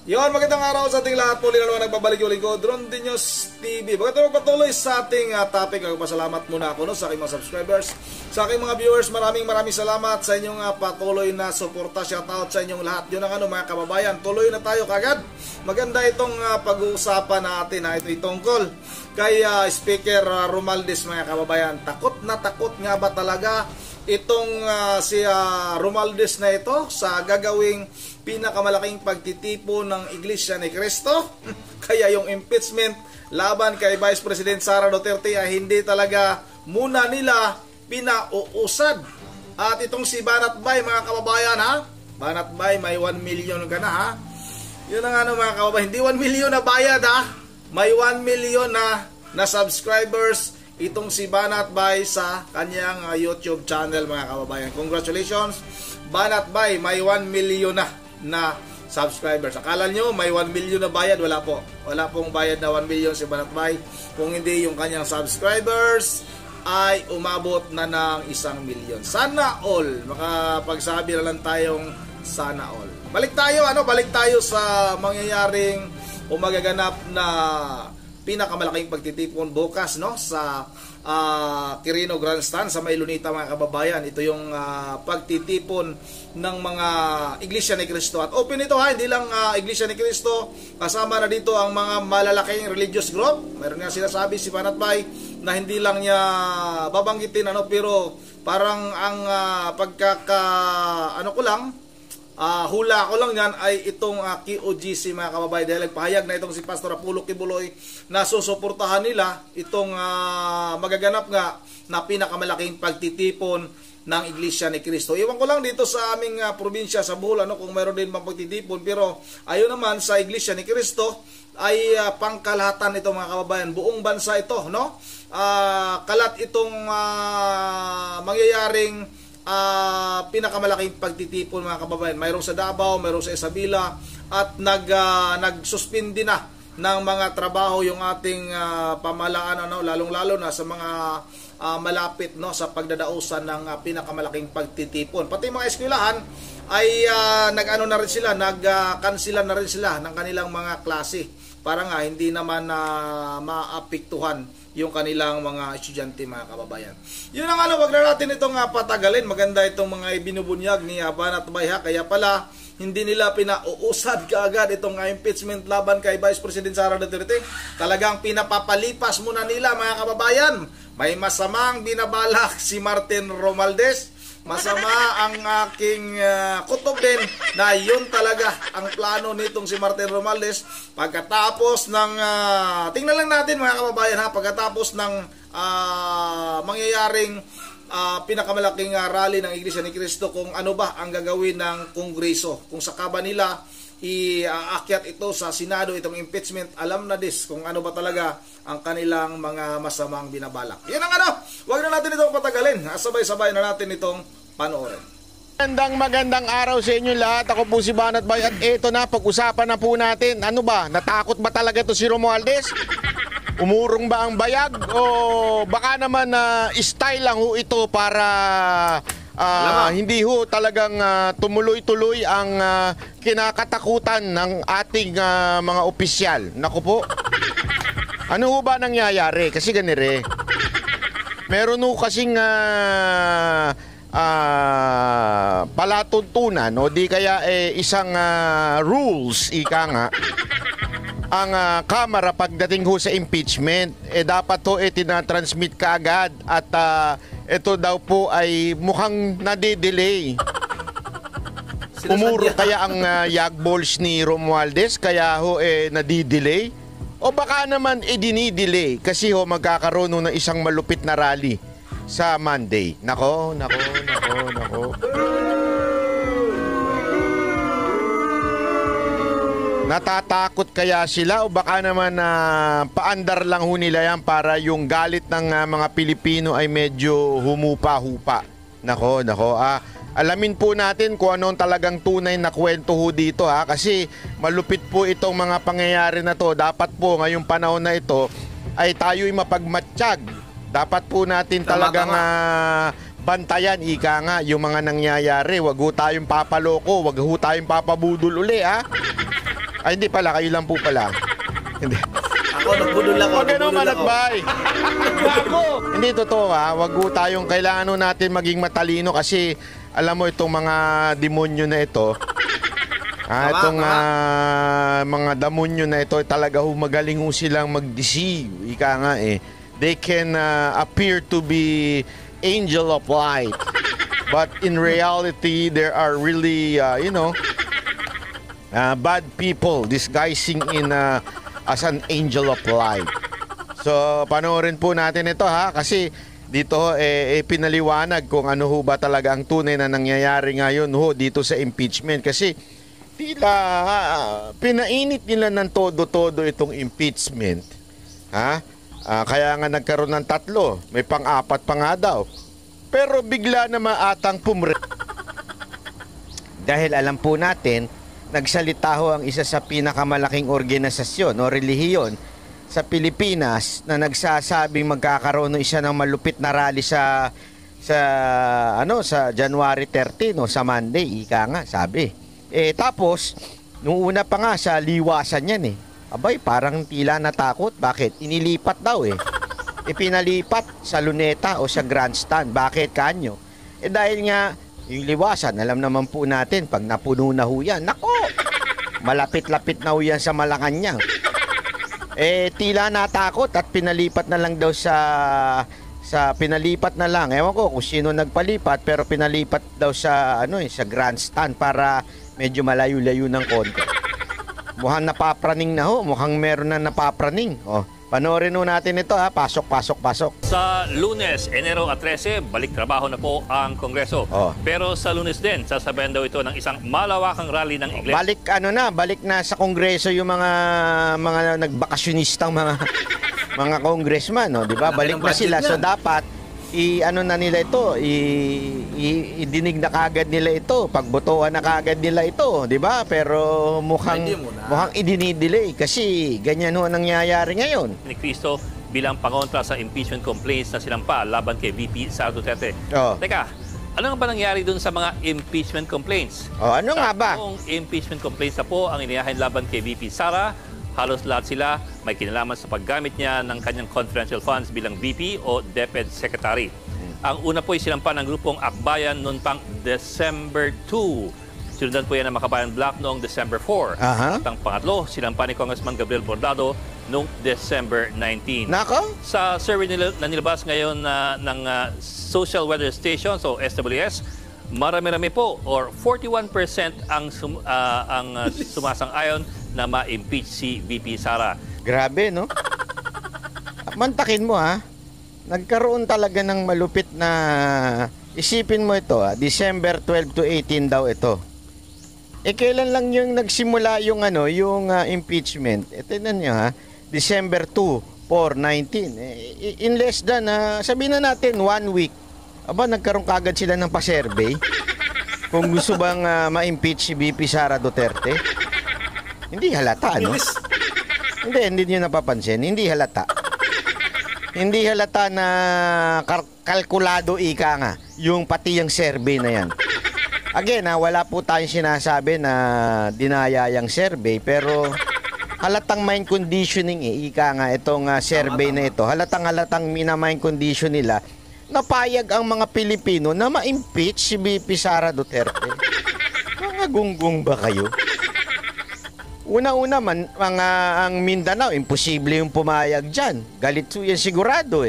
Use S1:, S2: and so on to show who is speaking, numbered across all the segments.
S1: Yon, magandang araw sa ating lahat. Muli na naman nagbabalik yung lingkod, Ron Dinos TV. Bago magpatuloy sa ating topic, nagpasalamat muna ako sa aking mga subscribers, sa aking mga viewers. Maraming salamat sa inyong patuloy na suporta. Shoutout sa inyong lahat. Yun ang mga kababayan. Tuloy na tayo kagad. Maganda itong pag-uusapan natin. Ito tungkol kay Speaker Romualdez, mga kababayan. Takot nga ba talaga itong si Romualdez na ito sa gagawing pinakamalaking pagtitipo ng Iglesia ni Cristo? Kaya yung impeachment laban kay Vice President Sara Duterte ay hindi talaga muna nila pinauusad. At itong si Banat Bay, mga kababayan, Banat Bay, may 1 million ka na, Yun ang mga kababayan, hindi 1 million na bayad, May 1 million na subscribers itong si Banat Bay sa kanyang YouTube channel, mga kababayan. Congratulations, Banat Bay, may 1 million na subscribers. Akala nyo may 1 million na bayad? Wala po. Wala pong bayad na 1 million si Banat Bay. Kung hindi yung kanyang subscribers ay umabot na ng 1 million. Sana all. Makapagsabi na lang tayong sana all. Balik tayo sa mangyayaring o magaganap na pinakamalaking pagtitipon bukas sa Quirino Grandstand sa May Lunita, mga kababayan. Ito yung pagtitipon ng mga Iglesia ni Cristo. At open ito, hindi lang Iglesia ni Cristo, kasama na dito ang mga malalaking religious group. Mayroon nga sinasabi si Banat Bay na hindi lang niya babanggitin pero parang ang hula ko lang yan ay itong QOGC, mga kababayan, dahil nagpahayag na itong si Pastor Apollo Kibuloy na susuportahan nila itong magaganap nga na pinakamalaking pagtitipon ng Iglesia ni Cristo. Iwan ko lang dito sa aming probinsya sa Bohol kung mayroon din pagtitipon, pero ayun naman sa Iglesia ni Cristo ay pangkalahatan ito, mga kababayan. Buong bansa ito, kalat itong mangyayaring pinakamalaking pagtitipon, mga kababayan. Mayroong sa Davao, mayroong sa Isabela, at nagsuspindi na ng mga trabaho yung ating pamahalaan, lalong-lalo na sa mga malapit sa pagdadausan ng pinakamalaking pagtitipon. Pati mga eskwelahan ay nag-cancela na rin sila ng kanilang mga klase para nga hindi naman maapektuhan yung kanilang mga estudyante, mga kababayan. Yun ang wag na natin itong patagalin. Maganda itong mga ibinubunyag ni Banat Bay, kaya pala hindi nila pinauusad kaagad itong impeachment laban kay Vice President Sara Duterte. Talagang pinapapalipas muna nila, mga kababayan. May masamang binabalak si Martin Romualdez. Masama ang aking kutob din na yun talaga ang plano nitong si Martin Romualdez. Pagkatapos ng tingnan lang natin, mga kababayan, pagkatapos ng mangyayaring pinakamalaking rally ng Iglesia ni Cristo, kung ano ba ang gagawin ng Kongreso. Kung saka ba nila iakyat ito sa Senado, itong impeachment, alam na kung ano ba talaga ang kanilang mga masamang binabalak. Yan ang wag na natin itong patagalin. Sabay-sabay na natin itong panoorin.
S2: Magandang araw sa inyo lahat. Ako po si Banat Bay at eto na, pag-usapan na po natin. Ano ba? Natakot ba talaga ito si Romualdez? Umurong ba ang bayag? O baka naman style lang ito para hindi talagang tumuloy-tuloy ang kinakatakutan ng ating mga opisyal. Naku po. Ano ba nangyayari? Kasi ganire. Meron kasing palatuntunan o di kaya isang rules, ika nga, ang Kamara pagdating sa impeachment, dapat tinatransmit kaagad at ito daw po ay mukhang nade-delay. Umuro kaya ang yagballs ni Romualdez kaya nadi-delay? O baka naman dinidelay kasi magkakaroon ng isang malupit na rally sa Monday. Nako. Natatakot kaya sila o baka naman paandar lang nila yan para yung galit ng mga Pilipino ay medyo humupa-hupa. Nako. Alamin po natin kung anong talagang tunay na kwento dito kasi malupit po itong mga pangyayari na to. Dapat po ngayong panahon na ito ay tayo'y mapagmatsyag. Dapat po natin talagang bantayan, ika nga, yung mga nangyayari. Wag ho tayong papaloko, wag ho tayong papabudol uli, Ay, hindi pala. Kayo lang po pala. Hindi.
S1: Ako, nagbudol ako.
S2: Huwag ganun, Manatbay. Hindi, totoo ha. Huwag po tayong kailangan natin maging matalino kasi alam mo itong mga demonyo na ito. Itong mga demonyo na ito talaga magaling silang mag-deceive. Ika nga eh. They can appear to be angel of light. But in reality, there are really, bad people disguising in as an angel of light. So, panoorin po natin ito ha, kasi dito pinaliwanag kung ano ho ba talaga ang tunay na nangyayari ngayon ho dito sa impeachment. Kasi tila pinainit nila ng todo-todo itong impeachment. Ha? Kaya nga nagkaroon ng 3, may pang-4 pa nga daw. Pero bigla na maatang dahil alam po natin, nagsalita ho ang isa sa pinakamalaking organisasyon o relihiyon sa Pilipinas na nagsasabing magkakaroon ng isa ng malupit na rally sa January 13 o sa Monday, ika nga, sabi. Tapos nung una pa nga sa liwasan yan Abay, parang tila natakot. Bakit? Inilipat daw Ipinalipat sa Luneta o sa Grandstand. Bakit kanyo? Dahil nga yung liwasan, alam naman po natin, pag napuno na ho yan, nako, malapit-lapit na ho yan sa Malacanang. Tila natakot at pinalipat na lang daw sa pinalipat na lang. Ewan ko kung sino nagpalipat, pero pinalipat daw sa Grandstand para medyo malayo-layo ng konti. Mukhang napapraning na ho, mukhang meron na napapraning. Panoorin ho natin ito ha, pasok.
S3: Sa Lunes, Enero 13, balik trabaho na po ang Kongreso. Pero sa Lunes din, sasabayan daw ito ng isang malawakang rally ng Iglesia.
S2: Balik na sa Kongreso yung mga nagbakasyonistang mga congressman, di ba? Balik na sila. So dapat idinig na kagad nila ito, pagbotohan na kagad nila ito, di ba? Pero mukhang idinidelay kasi ganyan ho ang nangyayari ngayon.
S3: Ni Cristo bilang pangontra sa impeachment complaints na sinampa laban kay VP Sara Duterte. Teka, ano nga ba nangyari dun sa mga impeachment complaints?
S2: Ano nga ba?
S3: Tatlong impeachment complaints na po ang inihahin laban kay VP Sara. Halos lahat sila may kinalaman sa paggamit niya ng kanyang confidential funds bilang VP o DepEd Secretary. Ang una po ay sinampa ng grupong Akbayan noon pang December 2. Sinundan po yan ng Makabayan Black noong December 4. At ang pangatlo, sinampa ni Congressman Gabriel Bordado noong December 19.
S2: Nako?
S3: Sa survey na nilabas ngayon ng Social Weather Station, so SWS, marami-rami po or 41% ang sumasang-ayon na ma-impeach si VP Sara.
S2: Grabe, no? Mantakin mo, ha? Nagkaroon talaga ng malupit na... Isipin mo ito, December 12 to 18 daw ito. Kailan lang yung nagsimula yung impeachment? Tingnan nyo, ha? December 2, 4, 19. In less than, sabihin na natin, 1 week. Nagkaroon kagad sila ng pa-survey? Kung gusto bang ma-impeach si VP Sara Duterte? Hindi halata, no? Hindi nyo napapansin. Hindi halata. Hindi halata na kalkulado ika nga yung pati yung survey na yan. Again, wala po tayong sinasabi na dinaya yung survey, pero halatang mind conditioning ika nga itong survey na ito. Halatang mina-mind condition nila. Napayag ang mga Pilipino na ma-impeach si VP Sara Duterte. Mga gunggong ba kayo? Una-una man, ang Mindanao, imposible yung pumayag dyan. Galit yan sigurado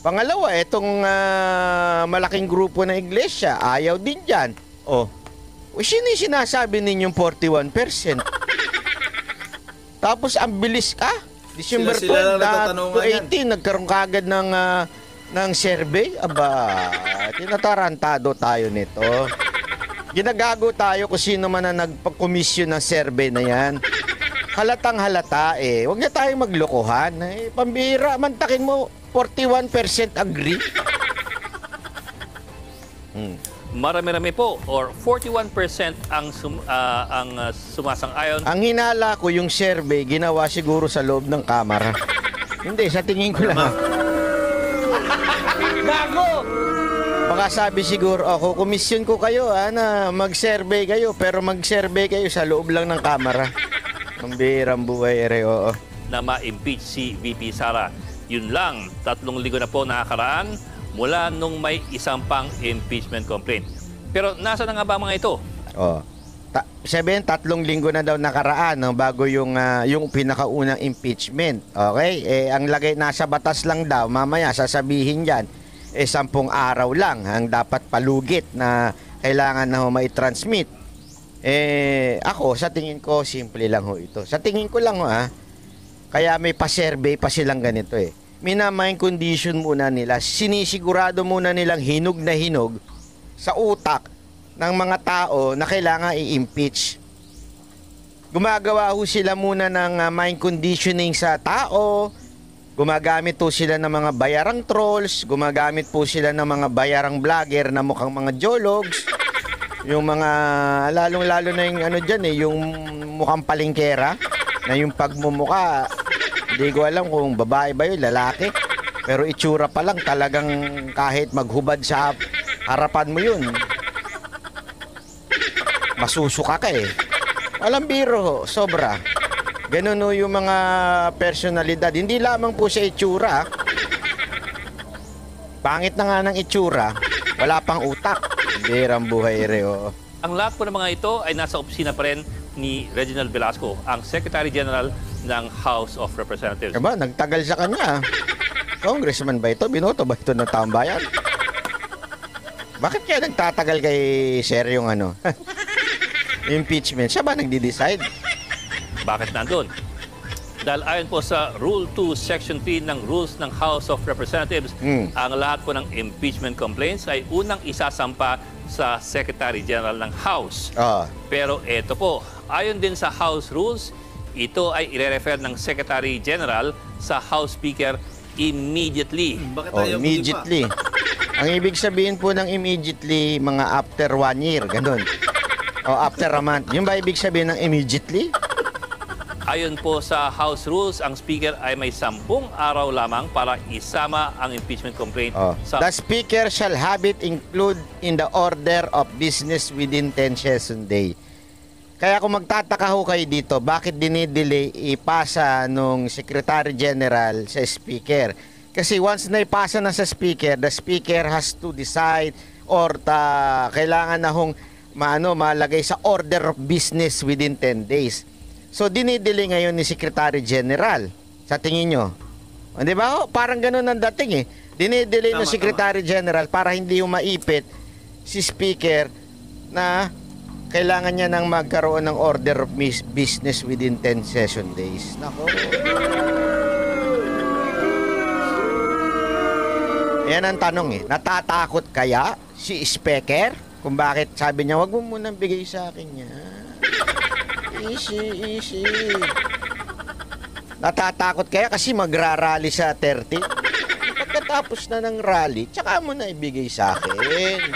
S2: Pangalawa, itong malaking grupo ng iglesia, ayaw din dyan. Sino yung sinasabi ninyong 41%? Tapos ang bilis ka. December 12 to 18, nagkaroon kagad ng survey. Tinatarantado tayo nito. Ginagago tayo kung sino man na nagpa-komisyon ng survey na yan. Halatang halata Huwag na tayong maglokohan. Pambihira, mantakin mo, 41% agree.
S3: Marami-rami po or 41% ang sumasang-ayon.
S2: Ang hinala ko yung survey, ginawa siguro sa loob ng kamera. Hindi, sa tingin ko lang. Gago! Baka sabi siguro, kukomisyon ko kayo na mag-survey kayo, pero mag-survey kayo sa loob lang ng kamera. Ang bihirang buhay, ere, oo.
S3: na ma-impeach si VP Sara. Yun lang, 3 linggo na po nakakaraan mula nung may isang pang impeachment complaint. Pero nasa na nga ba mga ito?
S2: Oh. Sabihin, 3 linggo na daw nakaraan no, bago yung pinakaunang impeachment. Okay? Ang lagay nasa batas lang daw, mamaya sasabihin dyan, 10 araw lang ang dapat palugit na kailangan na mai-transmit. Ako, sa tingin ko, simple lang ho ito. Sa tingin ko lang ho, kaya may pa-survey pa silang ganito Minamind condition muna nila, sinisigurado muna nilang hinog na hinog sa utak ng mga tao na kailangan i-impeach. Gumagawa ho sila muna ng mind conditioning sa tao, gumagamit po sila ng mga bayarang trolls, gumagamit po sila ng mga bayarang vlogger na mukhang mga jologs, yung mga, lalong-lalo na yung dyan yung mukhang palingkera, na yung pagmumuka, hindi ko alam kung babae ba yun, lalaki. Pero itsura pa lang talagang kahit maghubad sa harapan mo yun, masusuka ka Walang biro, sobra. Ganun yung mga personalidad. Hindi lamang po sa itsura. Pangit na nga ng itsura, wala pang utak. Birang buhay, reo.
S3: Ang lahat po ng mga ito ay nasa opisina pa rin ni Reginald Velasco, ang Secretary General ng House of Representatives.
S2: Diba, nagtagal sa kanya. Congressman ba ito? Binoto ba ito ng taong bayan? Bakit kaya nagtatagal kay Sir yung impeachment? Siya ba nagdi-decide?
S3: Bakit nandun? Dahil ayon po sa Rule 2, Section 3 ng Rules ng House of Representatives, ang lahat po ng impeachment complaints ay unang isasampa sa Secretary General ng House. Pero ito po, ayon din sa House Rules, ito ay ire-refer ng Secretary General sa House Speaker immediately.
S1: Bakit tayo
S2: immediately. Ang ibig sabihin po ng immediately, mga after 1 year, ganun. O after a month. Yung ba ibig sabihin ng immediately?
S3: Ayon po sa House Rules, ang Speaker ay may 10 araw lamang para isama ang impeachment complaint sa...
S2: The Speaker shall have it include in the order of business within 10 session day. Kaya kung magtataka ho kayo dito, bakit dinidelay ipasa nung Secretary General sa Speaker? Kasi once na ipasa na sa Speaker, the Speaker has to decide or kailangan na hong malagay sa order of business within 10 days. So, dinidelay ngayon ni Secretary General. Sa tingin nyo? Di ba? Parang ganun ang dating Dinidelay ng Secretary General para hindi maipit si Speaker na kailangan niya nang magkaroon ng order of business within 10 session days. Nako. Yan ang tanong Natatakot kaya si Speaker? Kung bakit sabi niya, wag mo munang bigay sa akin yan. Easy. Natatakot kaya kasi magrarally sa 30? Pagkatapos na ng rally, tsaka mo na ibigay sa akin.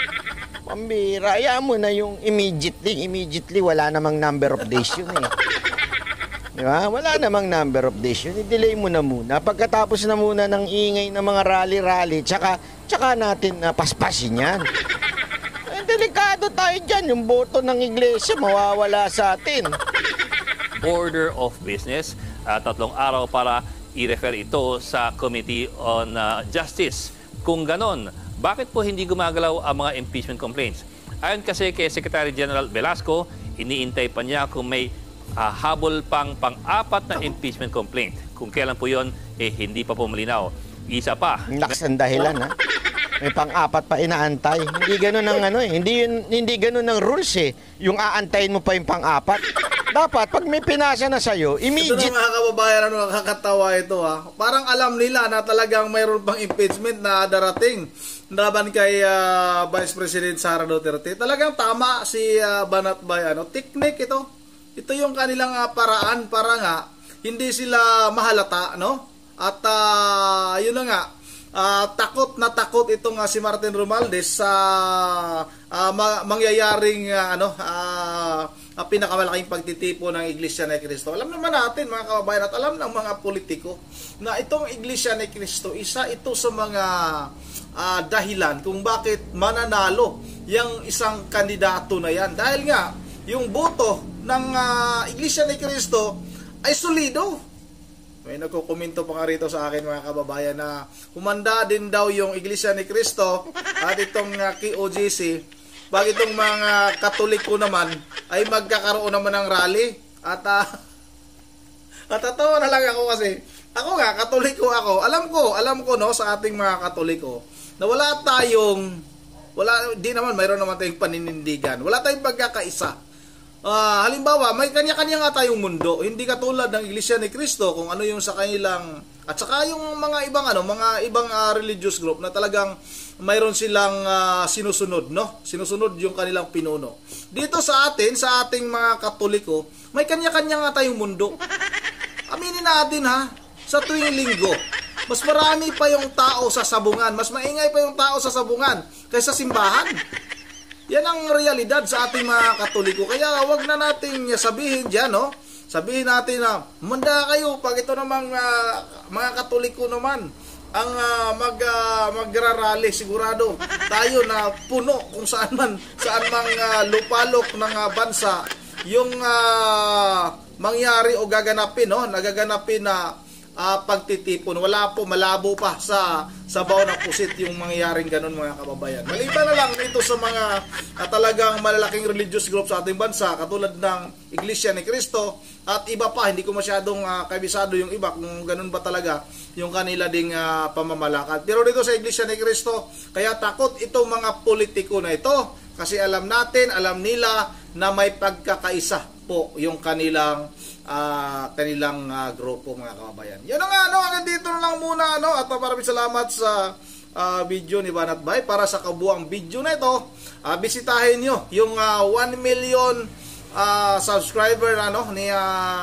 S2: Pambira, ayaw mo na yung immediately, wala namang number of days yun Diba? Wala namang number of days yun. I-delay mo na muna. Pagkatapos na muna ng ingay ng mga rally, tsaka natin paspasin yan. Delikado tayo dyan. Yung boto ng iglesia, mawawala sa atin.
S3: Order of business, 3 araw para i-refer ito sa Committee on Justice. Kung ganon, bakit po hindi gumagalaw ang mga impeachment complaints? Ayon kasi kay Secretary General Velasco, iniintay pa niya kung may habol pang-apat na impeachment complaint. Kung kailan po yon, hindi pa po malinaw. Isa pa.
S2: Lakas ang dahilan, May pang-apat pa inaantay. Hindi ganun ang hindi ganun ang rules Yung aantayin mo pa yung pang-apat. Dapat, pag may pinasa na sa'yo, immediate.
S1: Ito na mga kababayan, nakakatawa ito Parang alam nila na talagang mayroon pang impeachment na darating laban kay Vice President Sara Duterte. Talagang tama si Banat Bay. Technique ito. Ito yung kanilang paraan para nga hindi sila mahalata, At yun na nga, takot na takot itong si Martin Romualdez sa mangyayaring pinakamalaking pagtitipo ng Iglesia ni Cristo. Alam naman natin mga kababayan at alam ng mga politiko na itong Iglesia ni Cristo, isa ito sa mga dahilan kung bakit mananalo yung isang kandidato na yan. Dahil nga, yung boto ng Iglesia ni Cristo ay solido. May nagkukomento pa nga rito sa akin mga kababayan na humanda din daw yung Iglesia ni Cristo at itong KOGC. Pag itong mga Katoliko naman ay magkakaroon naman ng rally. At tatawa na lang ako kasi ako nga, Katoliko ako. Alam ko no sa ating mga Katoliko na di naman mayroon naman tayong paninindigan. Wala tayong pagkakaisa. Halimbawa, may kanya-kanya nga tayong mundo. Hindi katulad ng Iglesia ni Cristo kung ano yung sa kanilang at saka yung mga ibang religious group na talagang mayroon silang sinusunod, no? Sinusunod yung kanilang pinuno. Dito sa ating mga Katoliko, may kanya-kanya nga tayong mundo. Aminin natin ha, sa tuwing linggo, mas marami pa yung tao sa sabungan, mas maingay pa yung tao sa sabungan kaysa simbahan. Yan ang realidad sa ating mga Katoliko. Kaya wag na nating sabihin diyan, no? Sabihin natin na manda kayo pag ito namang mga Katoliko naman ang magrarally, sigurado tayo na puno kung saan mang lupalok ng bansa yung mangyari o gaganapin, no? Nagaganapin na pagtitipon. Wala po, malabo pa sa sabaw ng pusit yung mangyayaring ganun mga kababayan. Maliban na lang ito sa mga talagang malalaking religious group sa ating bansa katulad ng Iglesia ni Cristo at iba pa, hindi ko masyadong kabisado yung iba kung ganun ba talaga yung kanila ding pamamalakad. Pero dito sa Iglesia ni Cristo, kaya takot itong mga politiko na ito kasi alam nila na may pagkakaisa po yung kanilang grupo mga kababayan. Yun nga, hanggang dito na lang muna, at maraming salamat sa video ni Banat Bay. Para sa kabuang video na ito, bisitahin nyo yung 1 million subscriber ni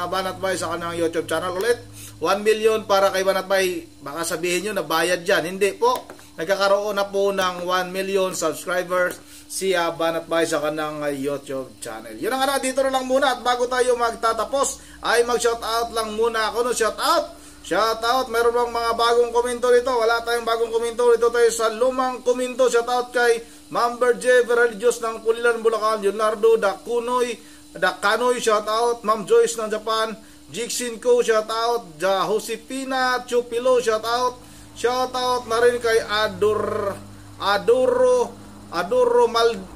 S1: Banat Bay sa kanyang YouTube channel ulit. 1 million para kay Banat Bay. Baka sabihin nyo na bayad dyan. Hindi po. Nagkakaroon na po ng 1 million subscribers si Banat Bay sa kanang YouTube channel. Yun nga, dito na lang muna. At bago tayo magtatapos, ay mag-shoutout lang muna ako. Shoutout. Meron bang mga bagong komento dito? Wala tayong bagong komento dito. Tayo sa lumang komento. Shoutout kay Member J. Veralios ng Pulilan, Bulacan. Leonardo Dakanoy. Shoutout. Ma'am Joyce ng Japan. Jixin Ko. Shoutout. Josepina Chupilo. Shoutout na rin kay Adoro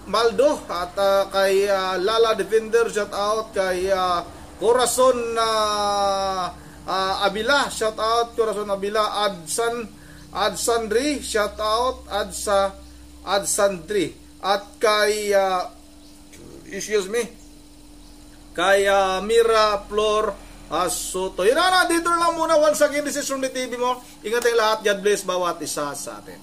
S1: Maldo at kay Lala Defender, shout out kay Corazon Abila, shout out Corazon Abila, Adsandri, shout out Adsandri at kay kay Mira Flor Soto. Yun na, dito na lang muna. Once again, this is from the TV mo. Ingat tayong lahat. God bless bawat isa sa atin.